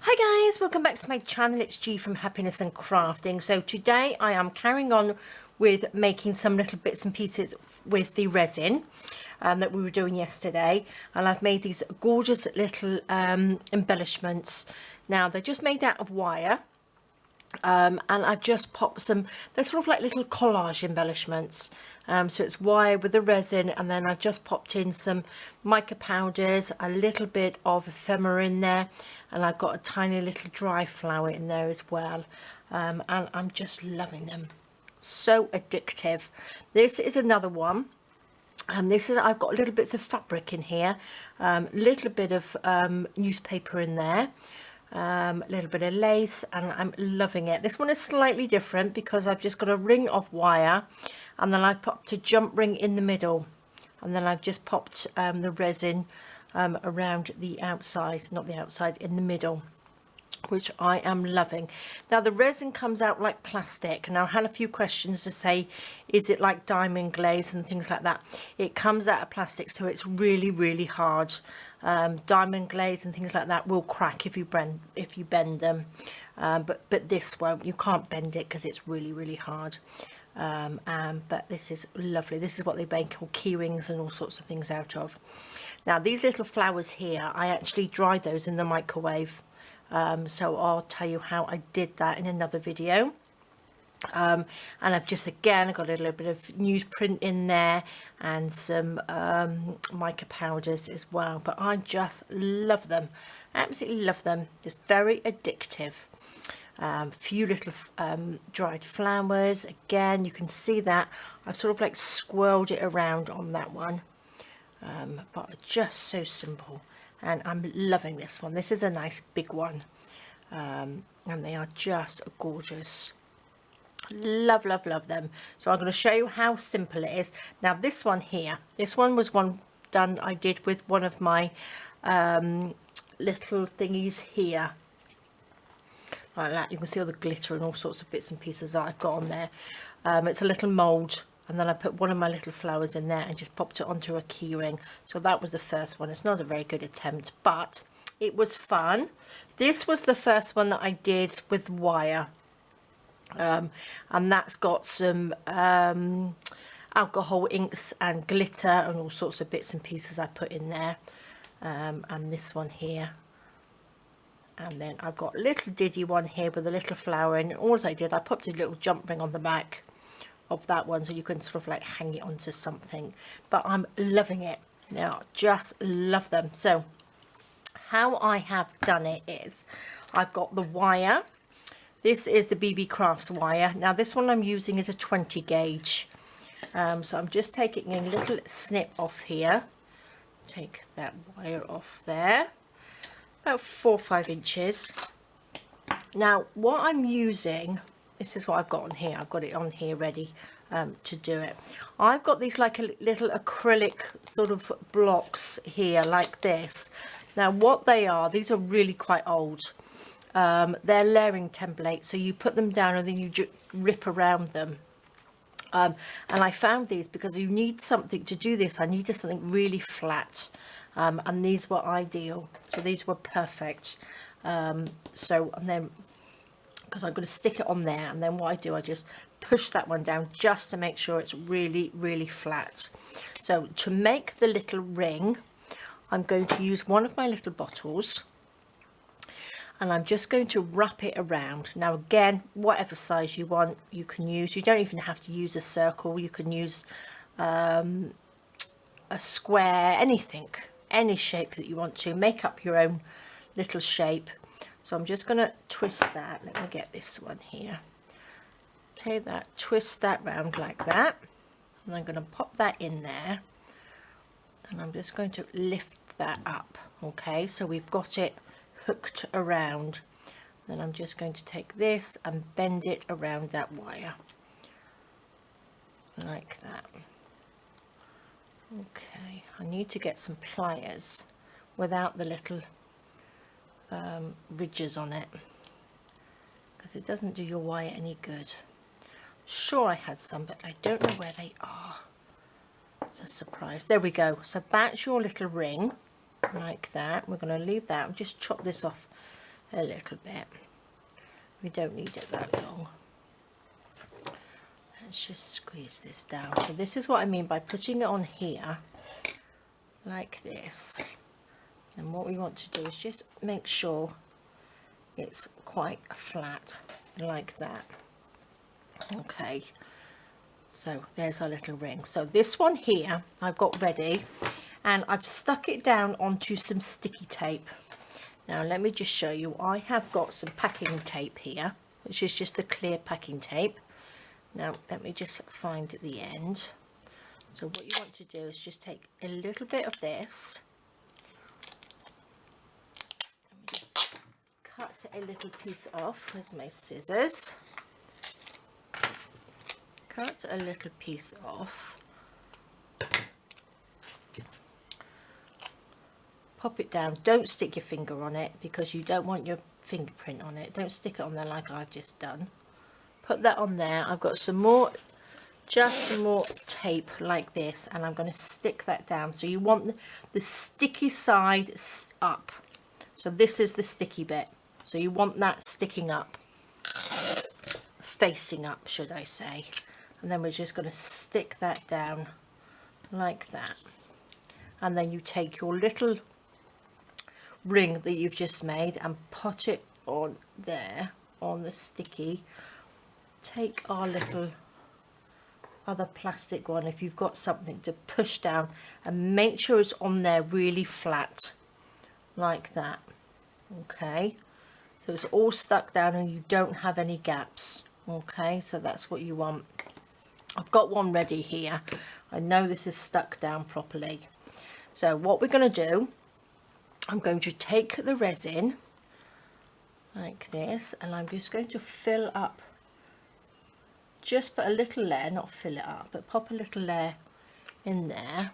Hi guys, welcome back to my channel. It's G from Happiness and Crafting. So today I am carrying on with making some little bits and pieces with the resin that we were doing yesterday, and I've made these gorgeous little embellishments. Now they're just made out of wire, and I've just popped some, they're sort of like little collage embellishments, so it's wire with the resin, and then I've just popped in some mica powders, a little bit of ephemera in there, and I've got a tiny little dry flower in there as well, and I'm just loving them. So addictive. This is another one, and this is, I've got little bits of fabric in here, little bit of newspaper in there, a little bit of lace, and I'm loving it. This one is slightly different because I've just got a ring of wire, and then I popped a jump ring in the middle, and then I've just popped the resin around the outside, not the outside, in the middle, which I am loving. Now the resin comes out like plastic. Now I had a few questions to say, is it like diamond glaze and things like that? It comes out of plastic, so it's really hard. Diamond glaze and things like that will crack if you bend them, but this won't. You can't bend it because it's really hard. But this is lovely. This is what they make all key rings and all sorts of things out of. Now these little flowers here, I actually dried those in the microwave, so I'll tell you how I did that in another video. And I've just again got a little bit of newsprint in there and some mica powders as well, but I just love them, absolutely love them. It's very addictive. Few little dried flowers. Again, you can see that I've sort of like swirled it around on that one, but just so simple, and I'm loving this one. This is a nice big one, and they are just gorgeous. Love them. So I'm going to show you how simple it is. Now this one here, this one was one done I did with one of my little thingies here, like that. You can see all the glitter and all sorts of bits and pieces that I've got on there. It's a little mold, and then I put one of my little flowers in there and just popped it onto a key ring. So that was the first one. It's not a very good attempt, but it was fun. This was the first one that I did with wire, and that's got some alcohol inks and glitter and all sorts of bits and pieces I put in there, and this one here, and then I've got a little diddy one here with a little flower in. And all I did, I popped a little jump ring on the back of that one, so you can sort of like hang it onto something. But I'm loving it now, just love them. So how I have done it is, I've got the wire. This is the BB Crafts wire. Now this one I'm using is a 20 gauge. So I'm just taking a little snip off here. Take that wire off there. About 4 or 5 inches. Now what I'm using, this is what I've got on here. I've got it on here ready to do it. I've got these like a little acrylic sort of blocks here like this. Now what they are, these are really quite old. They're layering templates, so you put them down and then you rip around them, and I found these because you need something to do this. I needed something really flat, and these were ideal, so these were perfect. So, and then because I'm going to stick it on there, and then what I do, I just push that one down just to make sure it's really flat. So to make the little ring, I'm going to use one of my little bottles, and I'm just going to wrap it around. Now again, whatever size you want, you can use. You don't even have to use a circle. You can use a square, anything, any shape that you want to. Make up your own little shape. So I'm just going to twist that. Let me get this one here. Take that, twist that round like that. And I'm going to pop that in there. And I'm just going to lift that up. Okay, so we've got it hooked around. Then I'm just going to take this and bend it around that wire like that. Okay, I need to get some pliers without the little ridges on it, because it doesn't do your wire any good. Sure I had some, but I don't know where they are. It's a surprise. There we go. So that's your little ring like that. We're going to leave that and just chop this off a little bit. We don't need it that long. Let's just squeeze this down. So this is what I mean by putting it on here like this. And what we want to do is just make sure it's quite flat like that. Okay, so there's our little ring. So this one here I've got ready, and I've stuck it down onto some sticky tape. Now let me just show you. I have got some packing tape here, which is just the clear packing tape. Now let me just find the end. So what you want to do is just take a little bit of this, and just cut a little piece off. Where's my scissors? Cut a little piece off. Pop it down. Don't stick your finger on it because you don't want your fingerprint on it. Don't stick it on there like I've just done. Put that on there. I've got some more, just some more tape like this, and I'm going to stick that down. So you want the sticky side up. So this is the sticky bit. So you want that sticking up, facing up, should I say. And then we're just going to stick that down like that. And then you take your little ring that you've just made and put it on there on the sticky. Take our little other plastic one, if you've got something to push down, and make sure it's on there really flat like that. Okay, so it's all stuck down and you don't have any gaps. Okay, so that's what you want. I've got one ready here. I know this is stuck down properly. So what we're going to do, I'm going to take the resin like this, and I'm just going to fill up, just put a little layer, not fill it up, but pop a little layer in there.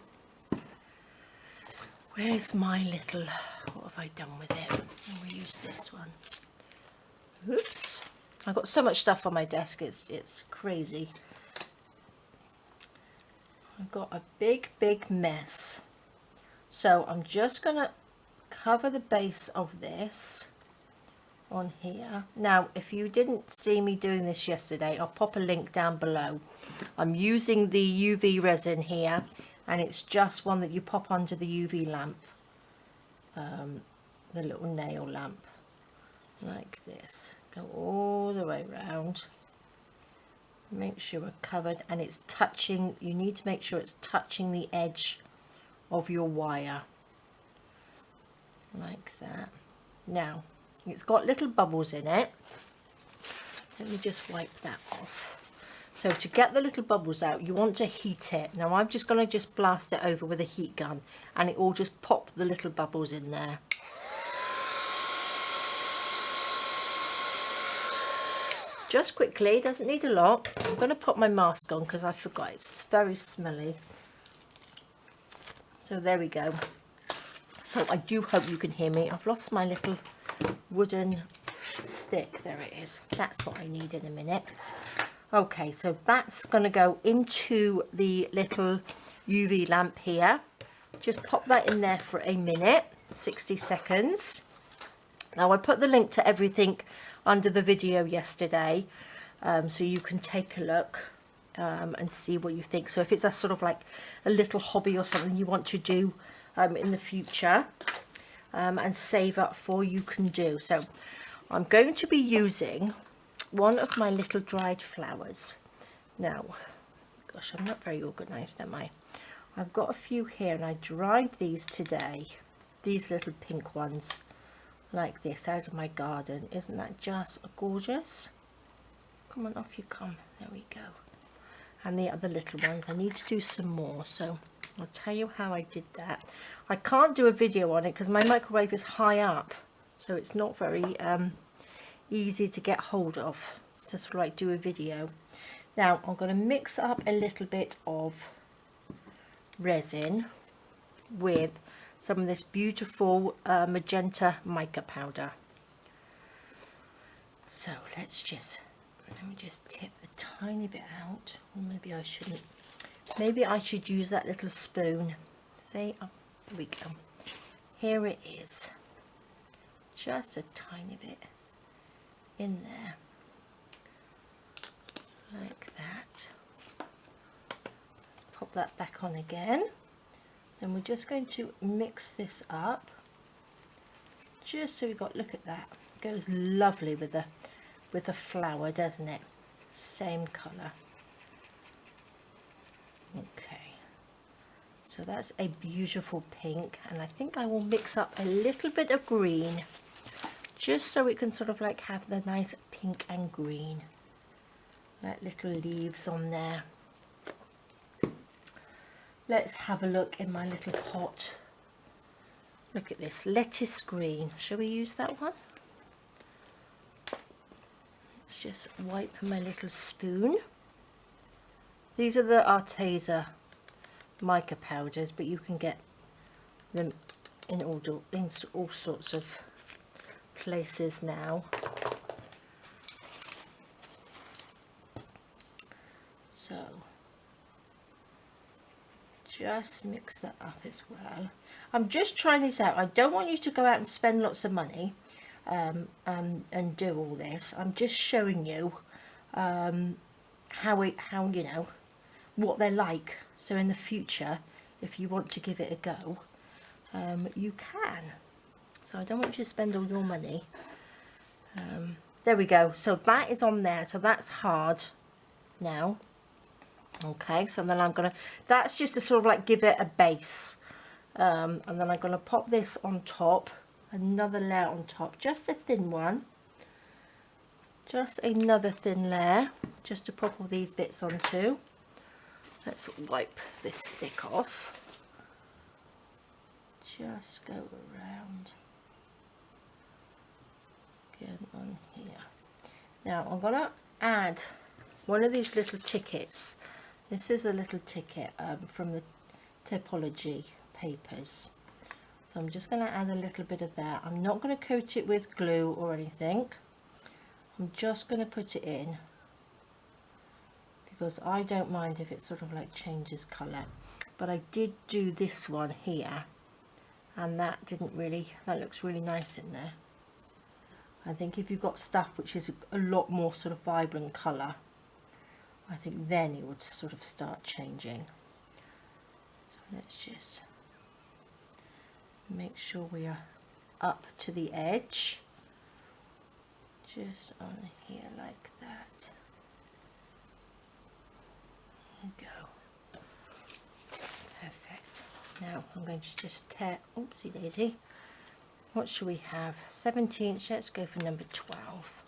Where's my little, what have I done with it? We'll use this one. Oops, I've got so much stuff on my desk, it's crazy. I've got a big mess. So I'm just going to cover the base of this on here. Now if you didn't see me doing this yesterday, I'll pop a link down below. I'm using the UV resin here, and it's just one that you pop under the UV lamp, the little nail lamp like this. Go all the way around, make sure we're covered, and it's touching, you need to make sure it's touching the edge of your wire like that. Now it's got little bubbles in it. Let me just wipe that off. So to get the little bubbles out, you want to heat it. Now I'm just going to just blast it over with a heat gun, and it will just pop the little bubbles in there. Just quickly, doesn't need a lot. I'm going to put my mask on because I forgot, it's very smelly. So there we go. So I do hope you can hear me. I've lost my little wooden stick. There it is. That's what I need in a minute. Okay, so that's going to go into the little UV lamp here. Just pop that in there for a minute, 60 seconds. Now I put the link to everything under the video yesterday, so you can take a look and see what you think. So if it's a sort of like a little hobby or something you want to do in the future and save up for, you can do. So I'm going to be using one of my little dried flowers. Now, gosh, I'm not very organized, am I? I've got a few here, and I dried these today, these little pink ones like this out of my garden. Isn't that just gorgeous? Come on, off you come. There we go. And the other little ones, I need to do some more, so I'll tell you how I did that. I can't do a video on it because my microwave is high up, so it's not very easy to get hold of to sort of like do a video. Now I'm going to mix up a little bit of resin with some of this beautiful magenta mica powder. So let me just tip a tiny bit out, or maybe I shouldn't. Maybe I should use that little spoon. See, oh, there we go. Here it is. just a tiny bit in there, like that. Pop that back on again. Then we're just going to mix this up, just so we've got, look at that, it goes lovely with the flower, doesn't it? Same colour. Okay, so that's a beautiful pink, and I think I will mix up a little bit of green, just so it can sort of like have the nice pink and green, like little leaves on there. Let's have a look in my little pot. Look at this lettuce green. Shall we use that one? Let's just wipe my little spoon. These are the Arteza mica powders, but you can get them in all sorts of places now. So just mix that up as well. I'm just trying this out. I don't want you to go out and spend lots of money and do all this. I'm just showing you how you know what they're like, so in the future if you want to give it a go, you can. So I don't want you to spend all your money. There we go, so that is on there, so that's hard now. Okay, so then I'm gonna, that's just to sort of like give it a base, and then I'm gonna pop this on top, another layer on top, just a thin one, just another thin layer, just to pop all these bits onto. Let's wipe this stick off. Just go around. Get on here. Now I'm gonna add one of these little tickets. This is a little ticket from the Typology papers. So I'm just going to add a little bit of that. I'm not going to coat it with glue or anything. I'm just going to put it in because I don't mind if it sort of like changes colour. But I did do this one here, and that didn't really, that looks really nice in there. I think if you've got stuff which is a lot more sort of vibrant colour, I think then it would sort of start changing. So let's just make sure we are up to the edge, just on here like that. There we go. Perfect. Now I'm going to just tear, oopsie daisy, what should we have? 17, let's go for number 12.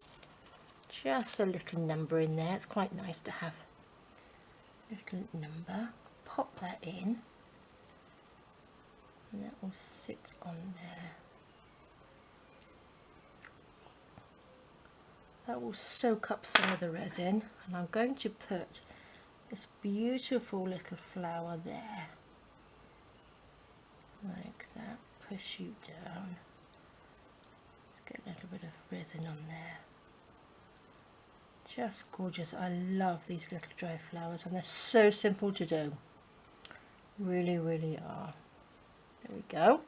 Just a little number in there. It's quite nice to have a little number. Pop that in, and that will sit on there. That will soak up some of the resin, and I'm going to put this beautiful little flower there, like that. Push you down. Let's get a little bit of resin on there. Just gorgeous. I love these little dry flowers, and they're so simple to do. Really, really are. There we go.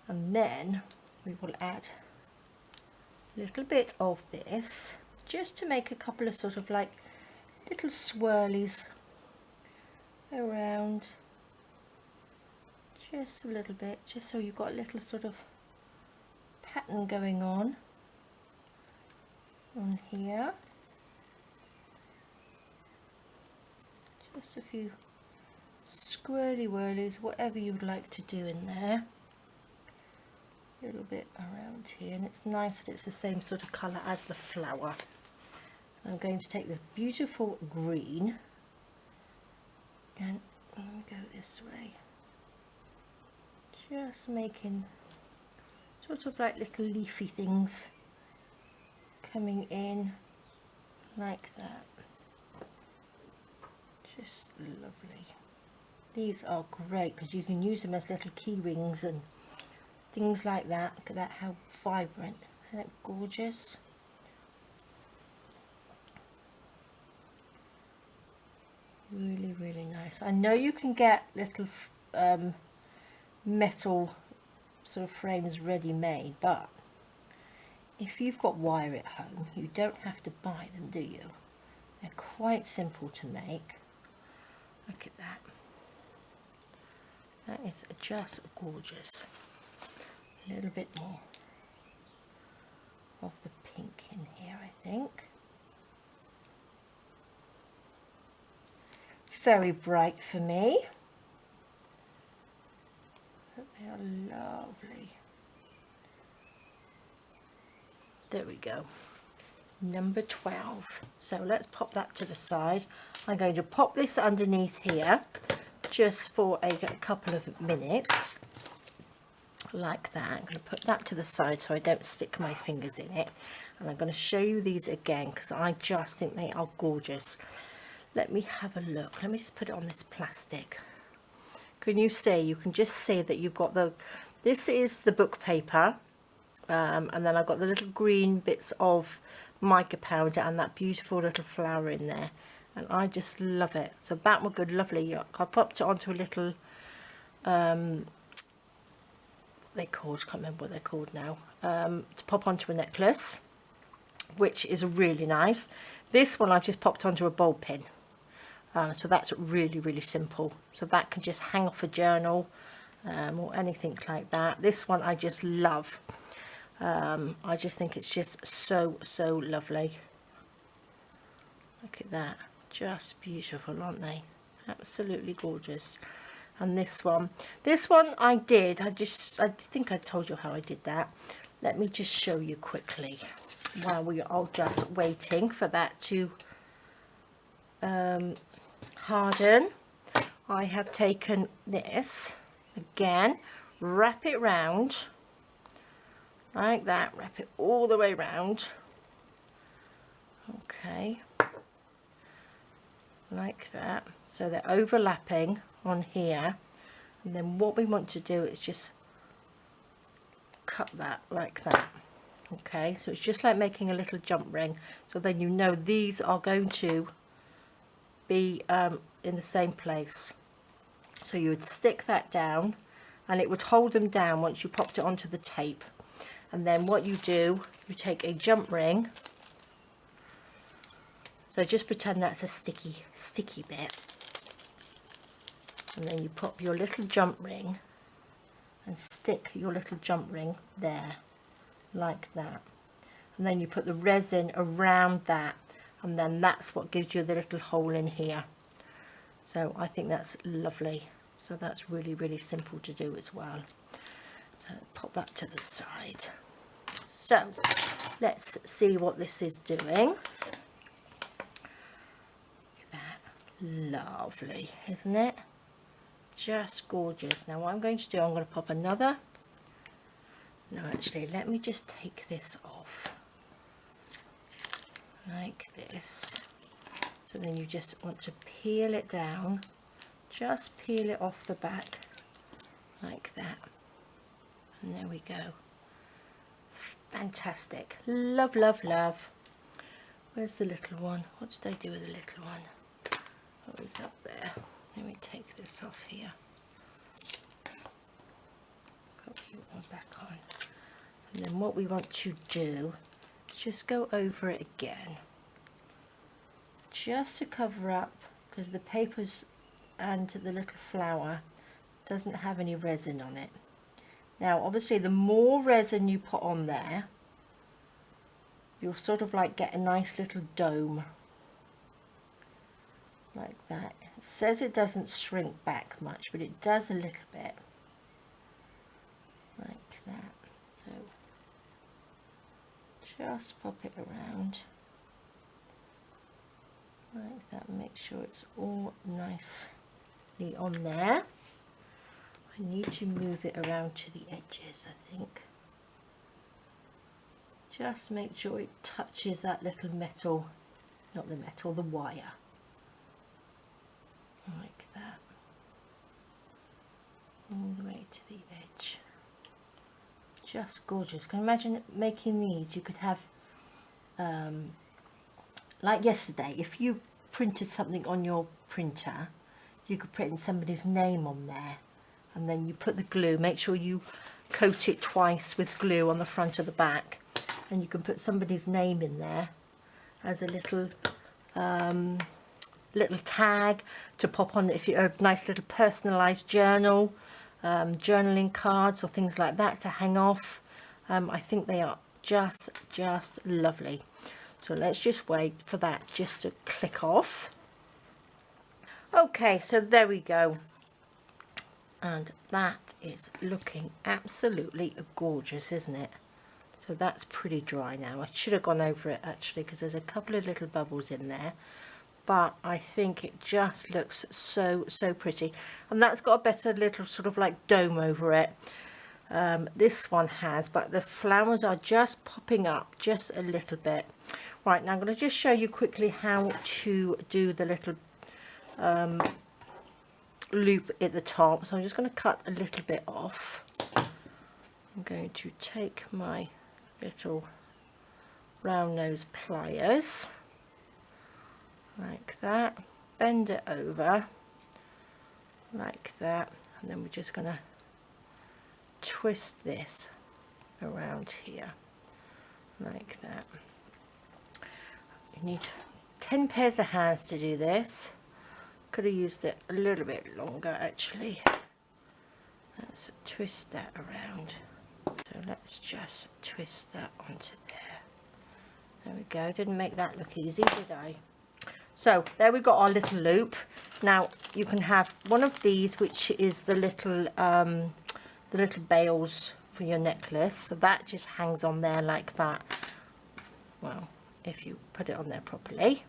And then we will add a little bit of this, just to make a couple of sort of like little swirlies around. Just a little bit, just so you've got a little sort of pattern going on here. Just a few squirrely whirlies, whatever you would like to do in there. A little bit around here, and it's nice that it's the same sort of colour as the flower. I'm going to take this beautiful green and go this way, just making sort of like little leafy things coming in like that. Just lovely. These are great because you can use them as little key rings and things like that. Look at that, how vibrant. Isn't that gorgeous? Really, really nice. I know you can get little metal sort of frames ready made, but if you've got wire at home, you don't have to buy them, do you? They're quite simple to make. Look at that. That is just gorgeous. A little bit more of the pink in here, I think. Very bright for me, but they are lovely. There we go. Number 12. So let's pop that to the side. I'm going to pop this underneath here just for a couple of minutes, like that. I'm going to put that to the side so I don't stick my fingers in it, and I'm going to show you these again because I just think they are gorgeous. Let me have a look. Let me just put it on this plastic. Can you see? You can just see that you've got this is the book paper, and then I've got the little green bits of mica powder and that beautiful little flower in there, and I just love it. So that one good, lovely. I popped it onto a little they called, can't remember what they're called now, to pop onto a necklace, which is really nice. This one I've just popped onto a ball pin, so that's really, really simple. So that can just hang off a journal or anything like that. This one I just love. I just think it's just so lovely. Look at that, just beautiful, aren't they? Absolutely gorgeous. And this one I think I told you how I did that. Let me just show you quickly while we are just waiting for that to harden. I have taken this again, wrap it round like that, wrap it all the way round, okay, like that, so they're overlapping on here. And then what we want to do is just cut that like that. Okay, so it's just like making a little jump ring, so then you know these are going to be in the same place. So you would stick that down and it would hold them down once you popped it onto the tape. And then what you do, you take a jump ring, so just pretend that's a sticky bit, and then you pop your little jump ring and stick your little jump ring there like that, and then you put the resin around that, and then that's what gives you the little hole in here. So I think that's lovely. So that's really, really simple to do as well. So pop that to the side. So let's see what this is doing. Look at that, lovely, isn't it? Just gorgeous. Now what I'm going to do, I'm going to pop another. No, actually, let me just take this off like this. So then you just want to peel it down, just peel it off the back like that, and there we go. Fantastic. Love, love, love. Where's the little one? What did I do with the little one? Oh, it's up there. Let me take this off here. Put you one back on. And then what we want to do is just go over it again, just to cover up, because the papers and the little flower doesn't have any resin on it. Now obviously the more resin you put on there, you'll sort of like get a nice little dome like that. It says it doesn't shrink back much, but it does a little bit like that. So just pop it around like that, make sure it's all nicely on there. I need to move it around to the edges, I think. Just make sure it touches that little metal, not the metal, the wire. Like that. All the way to the edge. Just gorgeous. Can you imagine making these? You could have, like yesterday, if you printed something on your printer, you could print somebody's name on there. And then you put the glue, make sure you coat it twice with glue on the front of the back, and you can put somebody's name in there as a little little tag to pop on if you're a nice little personalized journal, journaling cards or things like that to hang off. I think they are just lovely. So let's just wait for that just to click off. Okay, so there we go, and that is looking absolutely gorgeous, isn't it? So that's pretty dry now. I should have gone over it actually, because there's a couple of little bubbles in there, but I think it just looks so pretty, and that's got a better little sort of like dome over it. This one has, but the flowers are just popping up just a little bit. Right, now I'm going to just show you quickly how to do the little loop at the top. So I'm just going to cut a little bit off. I'm going to take my little round nose pliers like that, bend it over like that, and then we're just going to twist this around here like that. You need 10 pairs of hands to do this. Could have used it a little bit longer actually. Let's twist that around. So let's just twist that onto there. There we go. Didn't make that look easy, did I? So there we got our little loop. Now you can have one of these, which is the little bails for your necklace. So that just hangs on there like that. Well, if you put it on there properly.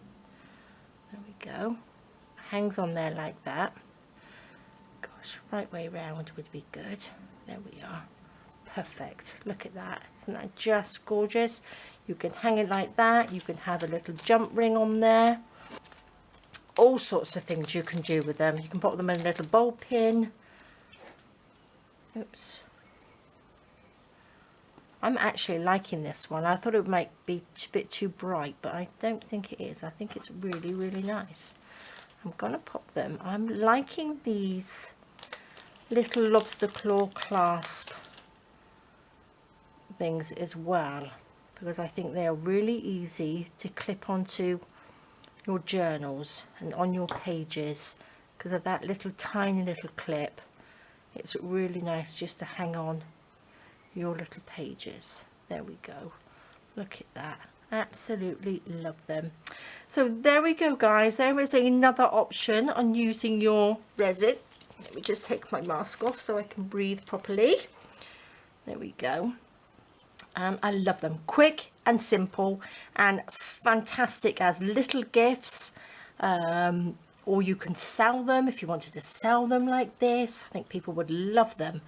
There we go. Hangs on there like that. Gosh, right way round would be good. There we are. Perfect. Look at that. Isn't that just gorgeous? You can hang it like that. You can have a little jump ring on there. All sorts of things you can do with them. You can put them in a little bowl pin. Oops. I'm actually liking this one. I thought it might be a bit too bright, but I don't think it is. I think it's really nice. I'm going to pop them. I'm liking these little lobster claw clasp things as well, because I think they are really easy to clip onto your journals and on your pages because of that little tiny little clip. It's really nice just to hang on your little pages. There we go. Look at that. Absolutely love them. So there we go, guys. There is another option on using your resin. Let me just take my mask off so I can breathe properly. There we go. And I love them. Quick and simple and fantastic as little gifts, or you can sell them if you wanted to sell them like this. I think people would love them.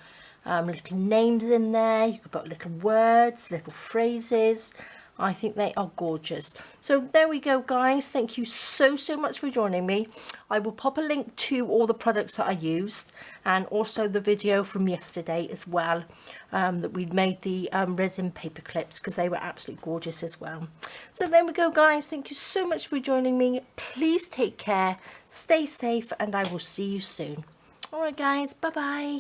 Little names in there. You could put little words, little phrases. I think they are gorgeous. So there we go, guys. Thank you so much for joining me. I will pop a link to all the products that I used, and also the video from yesterday as well, that we made the resin paper clips, because they were absolutely gorgeous as well. So there we go, guys. Thank you so much for joining me. Please take care, stay safe, and I will see you soon. All right, guys. Bye bye.